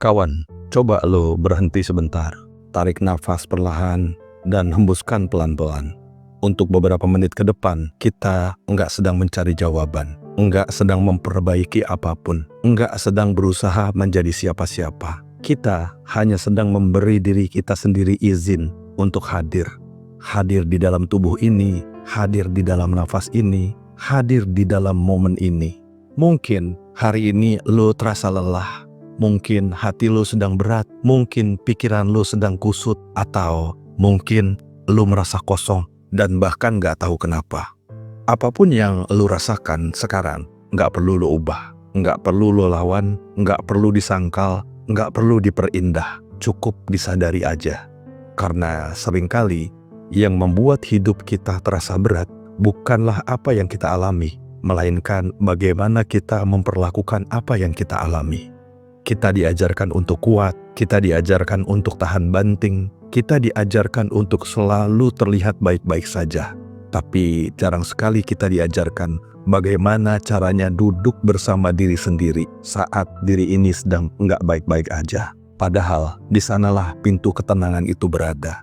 Kawan, coba lo berhenti sebentar, tarik nafas perlahan, dan hembuskan pelan-pelan. Untuk beberapa menit ke depan, kita nggak sedang mencari jawaban, nggak sedang memperbaiki apapun, nggak sedang berusaha menjadi siapa-siapa. Kita hanya sedang memberi diri kita sendiri izin untuk hadir. Hadir di dalam tubuh ini, hadir di dalam nafas ini, hadir di dalam momen ini. Mungkin hari ini lo terasa lelah. Mungkin hati lo sedang berat, mungkin pikiran lo sedang kusut, atau mungkin lo merasa kosong dan bahkan gak tahu kenapa. Apapun yang lo rasakan sekarang, gak perlu lo ubah, gak perlu lo lawan, gak perlu disangkal, gak perlu diperindah, cukup disadari aja. Karena seringkali yang membuat hidup kita terasa berat bukanlah apa yang kita alami, melainkan bagaimana kita memperlakukan apa yang kita alami. Kita diajarkan untuk kuat, kita diajarkan untuk tahan banting, kita diajarkan untuk selalu terlihat baik-baik saja. Tapi jarang sekali kita diajarkan bagaimana caranya duduk bersama diri sendiri saat diri ini sedang nggak baik-baik aja. Padahal di sanalah pintu ketenangan itu berada.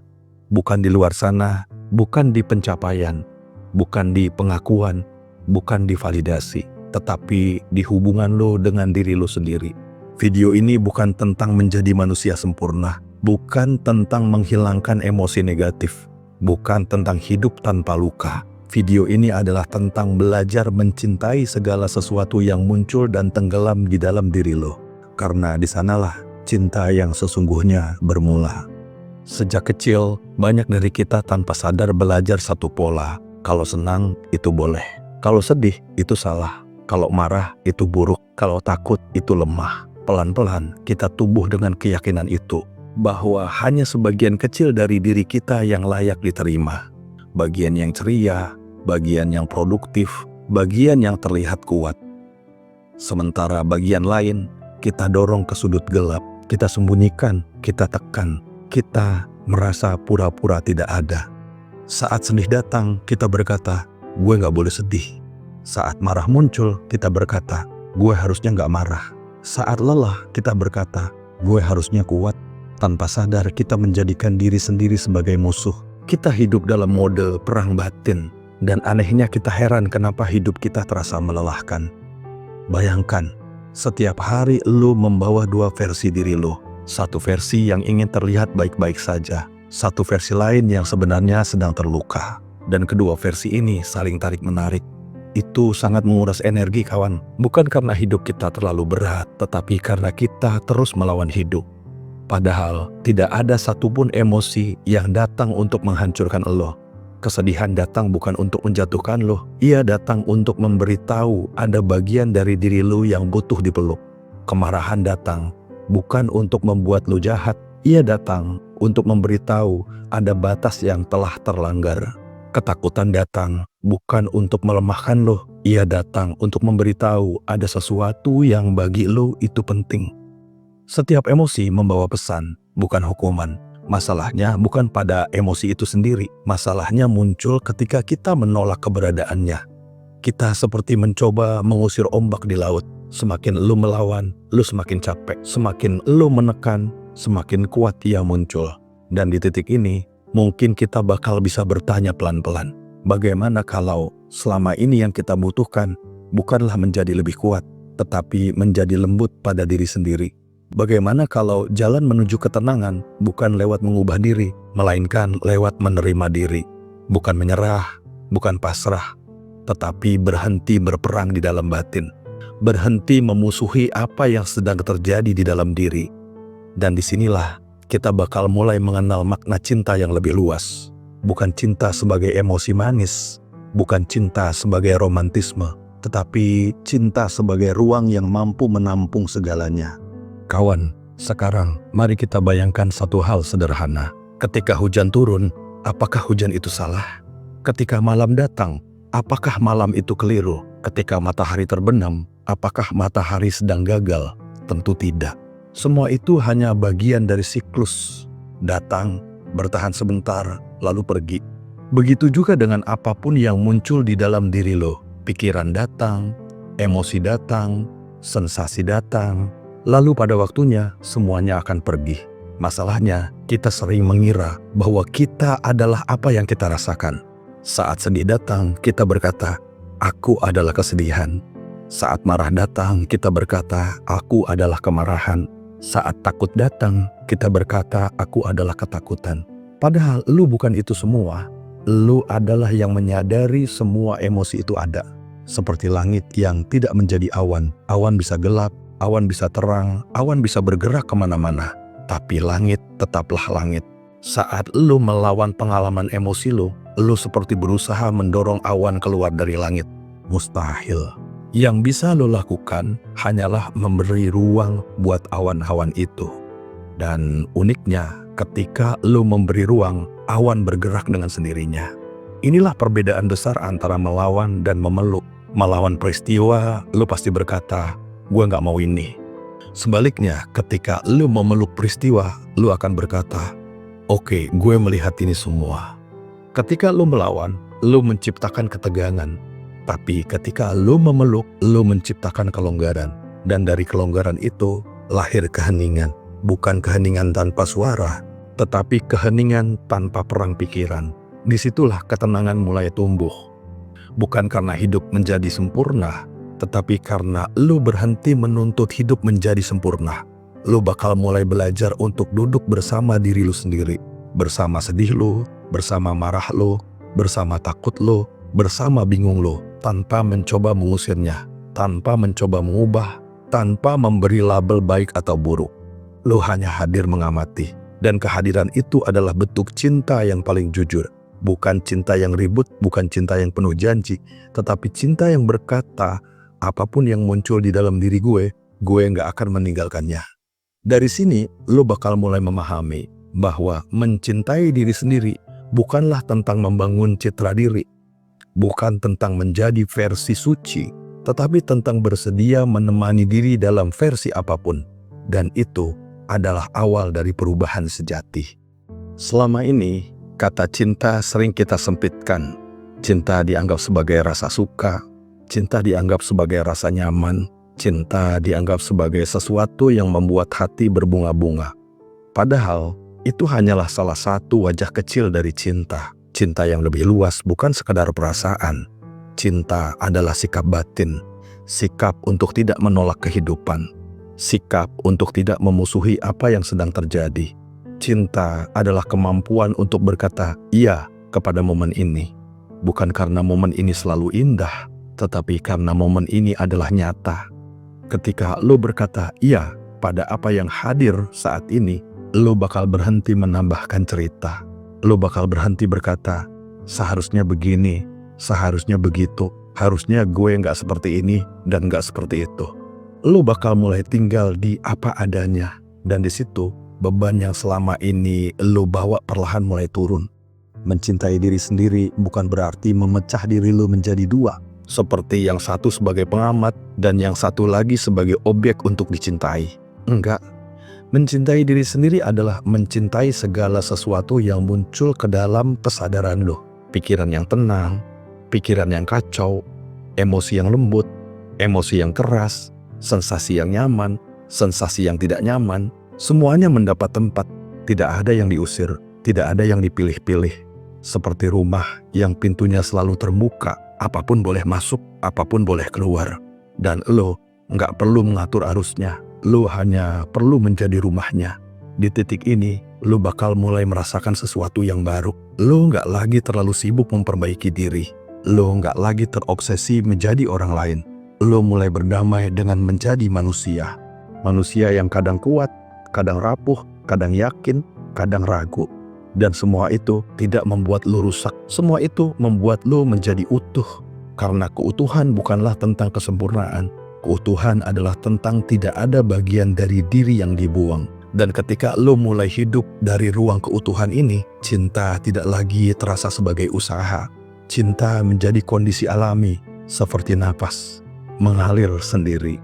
Bukan di luar sana, bukan di pencapaian, bukan di pengakuan, bukan di validasi, tetapi di hubungan lo dengan diri lo sendiri. Video ini bukan tentang menjadi manusia sempurna, bukan tentang menghilangkan emosi negatif, bukan tentang hidup tanpa luka. Video ini adalah tentang belajar mencintai segala sesuatu yang muncul dan tenggelam di dalam diri lo. Karena di sanalah cinta yang sesungguhnya bermula. Sejak kecil, banyak dari kita tanpa sadar belajar satu pola. Kalau senang, itu boleh. Kalau sedih, itu salah. Kalau marah, itu buruk. Kalau takut, itu lemah. Pelan-pelan kita tumbuh dengan keyakinan itu, bahwa hanya sebagian kecil dari diri kita yang layak diterima. Bagian yang ceria, bagian yang produktif, bagian yang terlihat kuat. Sementara bagian lain kita dorong ke sudut gelap, kita sembunyikan, kita tekan, kita merasa pura-pura tidak ada. Saat sedih datang, kita berkata, gue gak boleh sedih. Saat marah muncul, kita berkata, gue harusnya gak marah. Saat lelah, kita berkata, gue harusnya kuat. Tanpa sadar, kita menjadikan diri sendiri sebagai musuh. Kita hidup dalam mode perang batin. Dan anehnya kita heran kenapa hidup kita terasa melelahkan. Bayangkan, setiap hari lo membawa dua versi diri lo. Satu versi yang ingin terlihat baik-baik saja. Satu versi lain yang sebenarnya sedang terluka. Dan kedua versi ini saling tarik-menarik. Itu sangat menguras energi, kawan. Bukan karena hidup kita terlalu berat, tetapi karena kita terus melawan hidup. Padahal tidak ada satupun emosi yang datang untuk menghancurkan lo. Kesedihan datang bukan untuk menjatuhkan lo. Ia datang untuk memberitahu ada bagian dari diri lo yang butuh dipeluk. Kemarahan datang bukan untuk membuat lo jahat. Ia datang untuk memberitahu ada batas yang telah terlanggar. Ketakutan datang bukan untuk melemahkan lo. Ia datang untuk memberitahu ada sesuatu yang bagi lo itu penting. Setiap emosi membawa pesan, bukan hukuman. Masalahnya bukan pada emosi itu sendiri. Masalahnya muncul ketika kita menolak keberadaannya. Kita seperti mencoba mengusir ombak di laut. Semakin lo melawan, lo semakin capek. Semakin lo menekan, semakin kuat ia muncul. Dan di titik ini, mungkin kita bakal bisa bertanya pelan-pelan, bagaimana kalau selama ini yang kita butuhkan bukanlah menjadi lebih kuat, tetapi menjadi lembut pada diri sendiri? Bagaimana kalau jalan menuju ketenangan bukan lewat mengubah diri, melainkan lewat menerima diri? Bukan menyerah, bukan pasrah, tetapi berhenti berperang di dalam batin. Berhenti memusuhi apa yang sedang terjadi di dalam diri. Dan disinilah kita bakal mulai mengenal makna cinta yang lebih luas. Bukan cinta sebagai emosi manis, bukan cinta sebagai romantisme, tetapi cinta sebagai ruang yang mampu menampung segalanya. Kawan, sekarang mari kita bayangkan satu hal sederhana. Ketika hujan turun, apakah hujan itu salah? Ketika malam datang, apakah malam itu keliru? Ketika matahari terbenam, apakah matahari sedang gagal? Tentu tidak. Semua itu hanya bagian dari siklus. Datang, bertahan sebentar, lalu pergi. Begitu juga dengan apapun yang muncul di dalam diri lo. Pikiran datang, emosi datang, sensasi datang, Lalu pada waktunya semuanya akan pergi. Masalahnya, kita sering mengira bahwa kita adalah apa yang kita rasakan. Saat sedih datang, kita berkata, "Aku adalah kesedihan." Saat marah datang, kita berkata, "Aku adalah kemarahan." Saat takut datang, kita berkata, "Aku adalah ketakutan." Padahal lu bukan itu semua. Lu adalah yang menyadari semua emosi itu ada. Seperti langit yang tidak menjadi awan. Awan bisa gelap, awan bisa terang, awan bisa bergerak kemana-mana. Tapi langit tetaplah langit. Saat lu melawan pengalaman emosi lu seperti berusaha mendorong awan keluar dari langit. Mustahil. Yang bisa lu lakukan hanyalah memberi ruang buat awan-awan itu. Dan uniknya, ketika lu memberi ruang, awan bergerak dengan sendirinya. Inilah perbedaan besar antara melawan dan memeluk. Melawan peristiwa, lu pasti berkata, "Gue gak mau ini." Sebaliknya, ketika lu memeluk peristiwa, lu akan berkata, "Oke, gue melihat ini semua." Ketika lu melawan, lu menciptakan ketegangan. Tapi ketika lu memeluk, lu menciptakan kelonggaran. Dan dari kelonggaran itu, lahir keheningan. Bukan keheningan tanpa suara, tetapi keheningan tanpa perang pikiran. Disitulah ketenangan mulai tumbuh. Bukan karena hidup menjadi sempurna, tetapi karena lu berhenti menuntut hidup menjadi sempurna. Lu bakal mulai belajar untuk duduk bersama diri lu sendiri. Bersama sedih lu, bersama marah lu, bersama takut lu, bersama bingung lu. Tanpa mencoba mengusirnya, tanpa mencoba mengubah, tanpa memberi label baik atau buruk. Lu hanya hadir mengamati. Dan kehadiran itu adalah bentuk cinta yang paling jujur. Bukan cinta yang ribut, bukan cinta yang penuh janji, tetapi cinta yang berkata, apapun yang muncul di dalam diri gue gak akan meninggalkannya. Dari sini, lu bakal mulai memahami bahwa mencintai diri sendiri bukanlah tentang membangun citra diri, bukan tentang menjadi versi suci, tetapi tentang bersedia menemani diri dalam versi apapun. Dan itu adalah awal dari perubahan sejati. Selama ini, kata cinta sering kita sempitkan. Cinta dianggap sebagai rasa suka, cinta dianggap sebagai rasa nyaman, cinta dianggap sebagai sesuatu yang membuat hati berbunga-bunga. Padahal, itu hanyalah salah satu wajah kecil dari cinta. Cinta yang lebih luas bukan sekadar perasaan. Cinta adalah sikap batin, sikap untuk tidak menolak kehidupan, sikap untuk tidak memusuhi apa yang sedang terjadi. Cinta adalah kemampuan untuk berkata iya kepada momen ini. Bukan karena momen ini selalu indah, tetapi karena momen ini adalah nyata. Ketika lo berkata iya pada apa yang hadir saat ini, lo bakal berhenti menambahkan cerita. Lo bakal berhenti berkata, seharusnya begini, seharusnya begitu, harusnya gue nggak seperti ini dan nggak seperti itu. Lo bakal mulai tinggal di apa adanya, dan di situ beban yang selama ini lo bawa perlahan mulai turun. Mencintai diri sendiri bukan berarti memecah diri lo menjadi dua, seperti yang satu sebagai pengamat dan yang satu lagi sebagai objek untuk dicintai. Enggak. Mencintai diri sendiri adalah mencintai segala sesuatu yang muncul ke dalam kesadaran lo. Pikiran yang tenang, pikiran yang kacau, emosi yang lembut, emosi yang keras, sensasi yang nyaman, sensasi yang tidak nyaman, semuanya mendapat tempat. Tidak ada yang diusir, tidak ada yang dipilih-pilih. Seperti rumah yang pintunya selalu terbuka, apapun boleh masuk, apapun boleh keluar. Dan lo nggak perlu mengatur arusnya, lo hanya perlu menjadi rumahnya. Di titik ini, lo bakal mulai merasakan sesuatu yang baru. Lo nggak lagi terlalu sibuk memperbaiki diri. Lo nggak lagi terobsesi menjadi orang lain. Lo mulai berdamai dengan menjadi manusia. Manusia yang kadang kuat, kadang rapuh, kadang yakin, kadang ragu. Dan semua itu tidak membuat lo rusak. Semua itu membuat lo menjadi utuh. Karena keutuhan bukanlah tentang kesempurnaan. Keutuhan adalah tentang tidak ada bagian dari diri yang dibuang. Dan ketika lo mulai hidup dari ruang keutuhan ini, cinta tidak lagi terasa sebagai usaha. Cinta menjadi kondisi alami, seperti napas mengalir sendiri.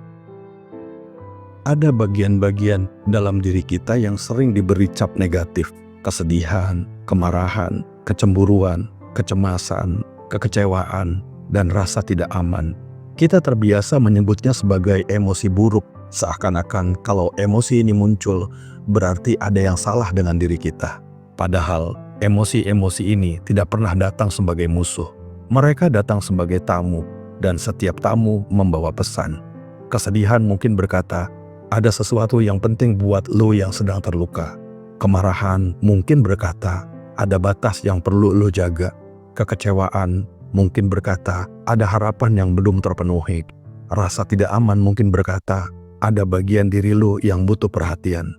Ada bagian-bagian dalam diri kita yang sering diberi cap negatif. Kesedihan, kemarahan, kecemburuan, kecemasan, kekecewaan, dan rasa tidak aman. Kita terbiasa menyebutnya sebagai emosi buruk, Seakan-akan kalau emosi ini muncul, berarti ada yang salah dengan diri kita. Padahal emosi-emosi ini tidak pernah datang sebagai musuh. Mereka datang sebagai tamu, dan setiap tamu membawa pesan. Kesedihan mungkin berkata, ada sesuatu yang penting buat lo yang sedang terluka. Kemarahan mungkin berkata, ada batas yang perlu lo jaga. Kekecewaan mungkin berkata, ada harapan yang belum terpenuhi. Rasa tidak aman mungkin berkata, ada bagian diri lo yang butuh perhatian.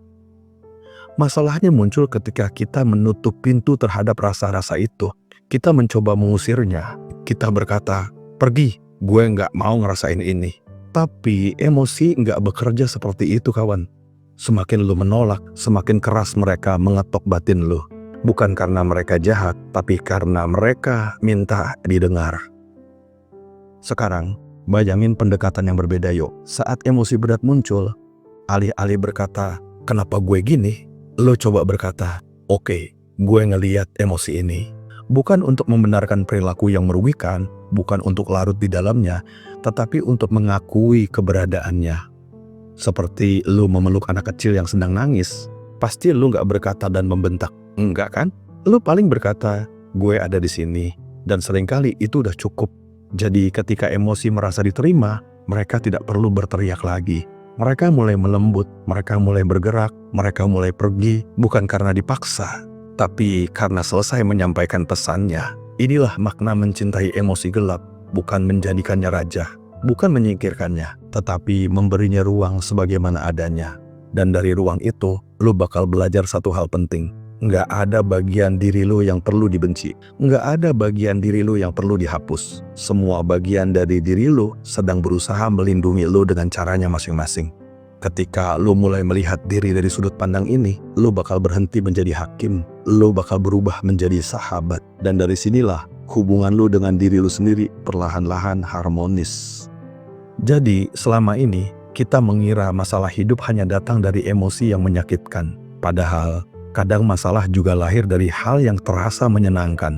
Masalahnya muncul ketika kita menutup pintu terhadap rasa-rasa itu. Kita mencoba mengusirnya. Kita berkata, pergi, gue nggak mau ngerasain ini. Tapi emosi nggak bekerja seperti itu, kawan. Semakin lu menolak, semakin keras mereka mengetok batin lu. Bukan karena mereka jahat, tapi karena mereka minta didengar. Sekarang, bayangin pendekatan yang berbeda yuk. Saat emosi berat muncul, alih-alih berkata, kenapa gue gini? Lo coba berkata, oke, gue ngeliat emosi ini. Bukan untuk membenarkan perilaku yang merugikan, bukan untuk larut di dalamnya, tetapi untuk mengakui keberadaannya. Seperti lu memeluk anak kecil yang sedang nangis, pasti lu gak berkata dan membentak, enggak kan? Lu paling berkata, gue ada di sini, dan seringkali itu udah cukup. Jadi ketika emosi merasa diterima, mereka tidak perlu berteriak lagi. Mereka mulai melembut, mereka mulai bergerak, mereka mulai pergi, bukan karena dipaksa, tapi karena selesai menyampaikan pesannya. Inilah makna mencintai emosi gelap, bukan menjadikannya raja, bukan menyingkirkannya, tetapi memberinya ruang sebagaimana adanya. Dan dari ruang itu, lu bakal belajar satu hal penting. Nggak ada bagian diri lu yang perlu dibenci. Nggak ada bagian diri lu yang perlu dihapus. Semua bagian dari diri lu sedang berusaha melindungi lu dengan caranya masing-masing. Ketika lu mulai melihat diri dari sudut pandang ini, lu bakal berhenti menjadi hakim. Lu bakal berubah menjadi sahabat. Dan dari sinilah hubungan lu dengan diri lu sendiri perlahan-lahan harmonis. Jadi selama ini kita mengira masalah hidup hanya datang dari emosi yang menyakitkan. Padahal kadang masalah juga lahir dari hal yang terasa menyenangkan.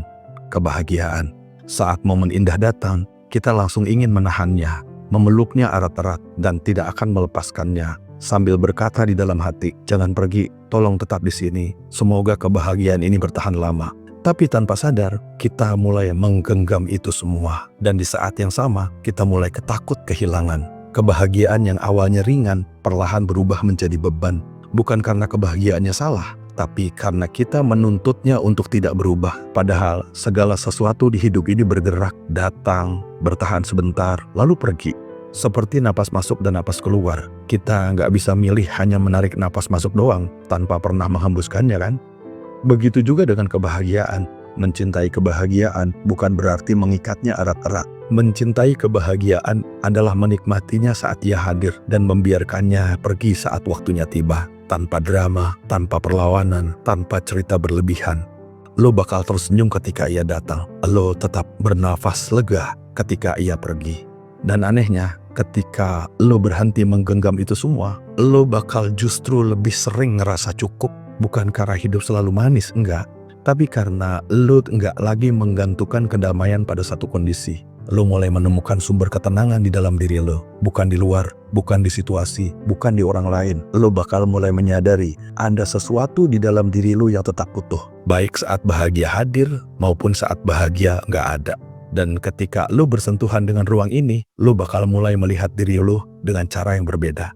Kebahagiaan. Saat momen indah datang, kita langsung ingin menahannya, memeluknya erat-erat, dan tidak akan melepaskannya. Sambil berkata di dalam hati, jangan pergi, tolong tetap di sini. Semoga kebahagiaan ini bertahan lama. Tapi tanpa sadar, kita mulai menggenggam itu semua. Dan di saat yang sama, kita mulai ketakut kehilangan. Kebahagiaan yang awalnya ringan, perlahan berubah menjadi beban. Bukan karena kebahagiaannya salah, tapi karena kita menuntutnya untuk tidak berubah. Padahal segala sesuatu di hidup ini bergerak, datang, bertahan sebentar, lalu pergi. Seperti napas masuk dan napas keluar. Kita nggak bisa milih hanya menarik napas masuk doang, tanpa pernah menghembuskannya kan? Begitu juga dengan kebahagiaan. Mencintai kebahagiaan bukan berarti mengikatnya erat-erat. Mencintai kebahagiaan adalah menikmatinya saat ia hadir dan membiarkannya pergi saat waktunya tiba. Tanpa drama, tanpa perlawanan, tanpa cerita berlebihan. Lo bakal tersenyum ketika ia datang. Lo tetap bernafas lega ketika ia pergi. Dan anehnya, ketika lo berhenti menggenggam itu semua, lo bakal justru lebih sering ngerasa cukup. Bukan karena hidup selalu manis, enggak. Tapi karena lo enggak lagi menggantungkan kedamaian pada satu kondisi. Lo mulai menemukan sumber ketenangan di dalam diri lo. Bukan di luar, bukan di situasi, bukan di orang lain. Lo bakal mulai menyadari ada sesuatu di dalam diri lo yang tetap utuh. Baik saat bahagia hadir maupun saat bahagia nggak ada. Dan ketika lo bersentuhan dengan ruang ini, lo bakal mulai melihat diri lo dengan cara yang berbeda.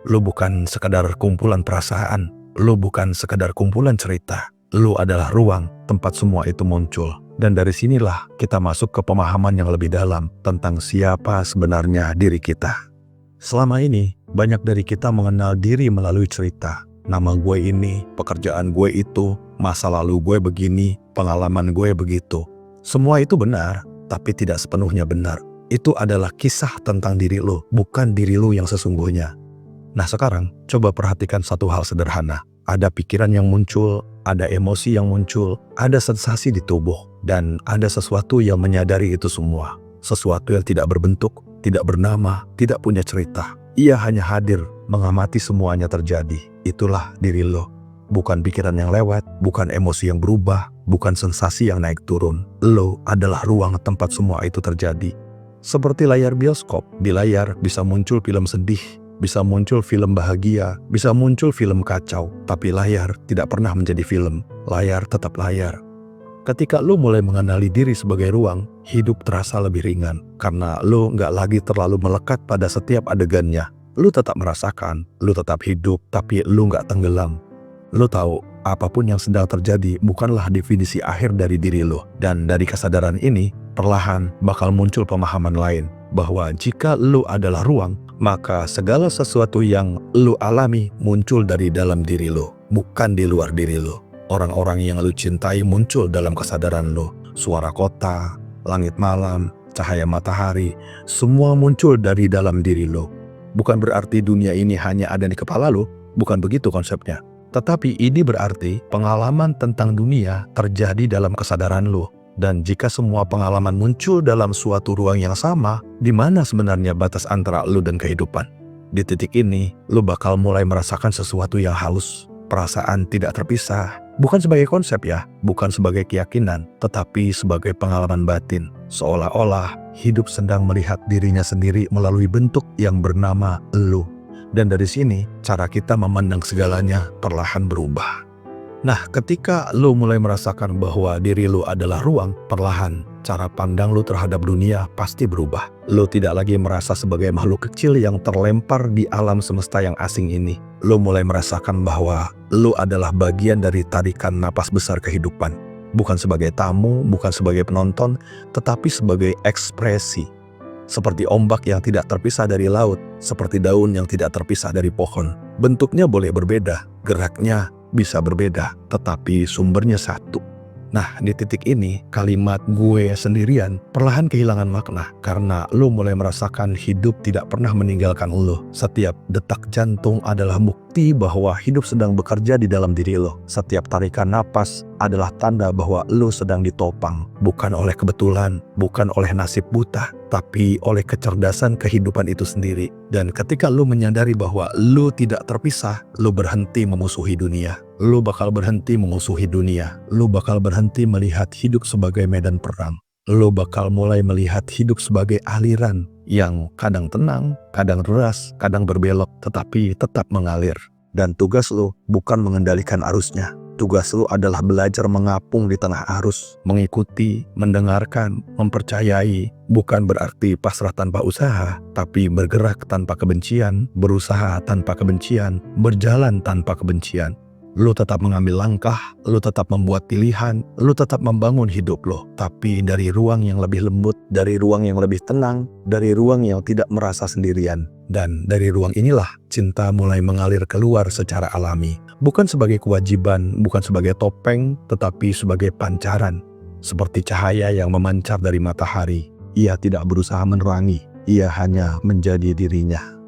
Lo bukan sekadar kumpulan perasaan. Lo bukan sekadar kumpulan cerita. Lo adalah ruang tempat semua itu muncul. Dan dari sinilah kita masuk ke pemahaman yang lebih dalam tentang siapa sebenarnya diri kita. Selama ini, banyak dari kita mengenal diri melalui cerita. Nama gue ini, pekerjaan gue itu, masa lalu gue begini, pengalaman gue begitu. Semua itu benar, tapi tidak sepenuhnya benar. Itu adalah kisah tentang diri lo, bukan diri lo yang sesungguhnya. Nah sekarang, coba perhatikan satu hal sederhana. Ada pikiran yang muncul, ada emosi yang muncul, ada sensasi di tubuh, dan ada sesuatu yang menyadari itu semua. Sesuatu yang tidak berbentuk, tidak bernama, tidak punya cerita. Ia hanya hadir, mengamati semuanya terjadi. Itulah diri lo. Bukan pikiran yang lewat, bukan emosi yang berubah, bukan sensasi yang naik turun. Lo adalah ruang tempat semua itu terjadi. Seperti layar bioskop, di layar bisa muncul film sedih, bisa muncul film bahagia, bisa muncul film kacau, tapi layar tidak pernah menjadi film. Layar tetap layar. Ketika lu mulai mengenali diri sebagai ruang, hidup terasa lebih ringan. Karena lu nggak lagi terlalu melekat pada setiap adegannya. Lu tetap merasakan, lu tetap hidup, tapi lu nggak tenggelam. Lu tahu, apapun yang sedang terjadi bukanlah definisi akhir dari diri lu. Dan dari kesadaran ini, perlahan bakal muncul pemahaman lain. Bahwa jika lu adalah ruang, maka segala sesuatu yang lu alami muncul dari dalam diri lu, bukan di luar diri lu. Orang-orang yang lu cintai muncul dalam kesadaran lu. Suara kota, langit malam, cahaya matahari, semua muncul dari dalam diri lu. Bukan berarti dunia ini hanya ada di kepala lu, bukan begitu konsepnya. Tetapi ini berarti pengalaman tentang dunia terjadi dalam kesadaran lu. Dan jika semua pengalaman muncul dalam suatu ruang yang sama, di mana sebenarnya batas antara lu dan kehidupan? Di titik ini, lu bakal mulai merasakan sesuatu yang halus. Perasaan tidak terpisah, bukan sebagai konsep ya, bukan sebagai keyakinan, tetapi sebagai pengalaman batin. Seolah-olah hidup sedang melihat dirinya sendiri melalui bentuk yang bernama lu. Dan dari sini, cara kita memandang segalanya perlahan berubah. Nah, ketika lu mulai merasakan bahwa diri lu adalah ruang, perlahan cara pandang lu terhadap dunia pasti berubah. Lu tidak lagi merasa sebagai makhluk kecil yang terlempar di alam semesta yang asing ini. Lu mulai merasakan bahwa lu adalah bagian dari tarikan napas besar kehidupan. Bukan sebagai tamu, bukan sebagai penonton, tetapi sebagai ekspresi. Seperti ombak yang tidak terpisah dari laut, seperti daun yang tidak terpisah dari pohon. Bentuknya boleh berbeda, geraknya bisa berbeda, tetapi sumbernya satu. Nah, di titik ini, kalimat gue sendirian perlahan kehilangan makna karena lu mulai merasakan hidup tidak pernah meninggalkan lu. Setiap detak jantung adalah bukti bahwa hidup sedang bekerja di dalam diri lu. Setiap tarikan napas adalah tanda bahwa lu sedang ditopang, bukan oleh kebetulan, bukan oleh nasib buta, tapi oleh kecerdasan kehidupan itu sendiri. Dan ketika lu menyadari bahwa lu tidak terpisah, lu berhenti memusuhi dunia. Lu bakal berhenti memusuhi dunia. Lu bakal berhenti melihat hidup sebagai medan perang. Lu bakal mulai melihat hidup sebagai aliran yang kadang tenang, kadang deras, kadang berbelok, tetapi tetap mengalir. Dan tugas lu bukan mengendalikan arusnya. Tugas lu adalah belajar mengapung di tengah arus, mengikuti, mendengarkan, mempercayai. Bukan berarti pasrah tanpa usaha, tapi bergerak tanpa kebencian, berusaha tanpa kebencian, berjalan tanpa kebencian. Lu tetap mengambil langkah, lu tetap membuat pilihan, lu tetap membangun hidup lo. Tapi dari ruang yang lebih lembut, dari ruang yang lebih tenang, dari ruang yang tidak merasa sendirian. Dan dari ruang inilah cinta mulai mengalir keluar secara alami. Bukan sebagai kewajiban, bukan sebagai topeng, tetapi sebagai pancaran. Seperti cahaya yang memancar dari matahari. Ia tidak berusaha menerangi, ia hanya menjadi dirinya.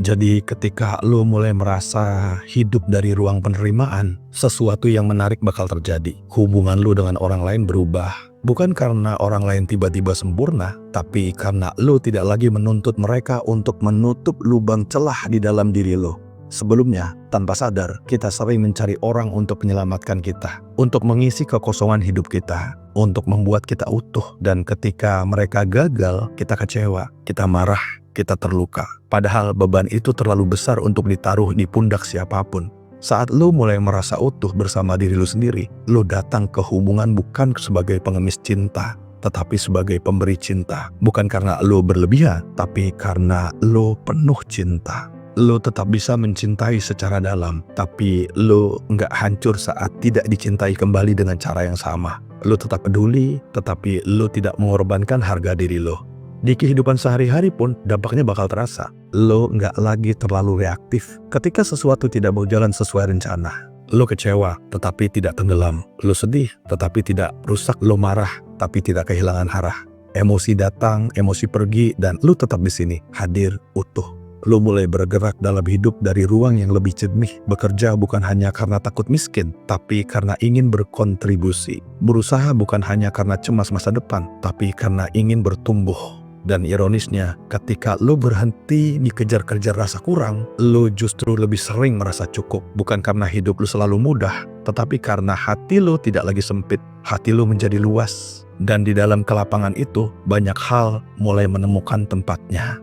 Jadi ketika lu mulai merasa hidup dari ruang penerimaan, sesuatu yang menarik bakal terjadi. Hubungan lu dengan orang lain berubah. Bukan karena orang lain tiba-tiba sempurna, tapi karena lu tidak lagi menuntut mereka untuk menutup lubang celah di dalam diri lu. Sebelumnya, tanpa sadar, kita sering mencari orang untuk menyelamatkan kita, untuk mengisi kekosongan hidup kita, untuk membuat kita utuh. Dan ketika mereka gagal, kita kecewa, kita marah, kita terluka. Padahal beban itu terlalu besar untuk ditaruh di pundak siapapun. Saat lu mulai merasa utuh bersama diri lu sendiri, lu datang ke hubungan bukan sebagai pengemis cinta, tetapi sebagai pemberi cinta. Bukan karena lu berlebihan, tapi karena lu penuh cinta. Lu tetap bisa mencintai secara dalam, tapi lu nggak hancur saat tidak dicintai kembali dengan cara yang sama. Lu tetap peduli, tetapi lu tidak mengorbankan harga diri lu. Di kehidupan sehari-hari pun dampaknya bakal terasa. Lo nggak lagi terlalu reaktif ketika sesuatu tidak berjalan sesuai rencana. Lo kecewa tetapi tidak tenggelam. Lo sedih tetapi tidak rusak. Lo marah tapi tidak kehilangan arah. Emosi datang, emosi pergi, dan lo tetap di sini, hadir, utuh. Lo mulai bergerak dalam hidup dari ruang yang lebih jernih. Bekerja bukan hanya karena takut miskin, tapi karena ingin berkontribusi. Berusaha bukan hanya karena cemas masa depan, tapi karena ingin bertumbuh. Dan ironisnya, ketika lo berhenti dikejar-kejar rasa kurang, lo justru lebih sering merasa cukup. Bukan karena hidup lo selalu mudah, tetapi karena hati lo tidak lagi sempit, hati lo menjadi luas. Dan di dalam kelapangan itu, banyak hal mulai menemukan tempatnya.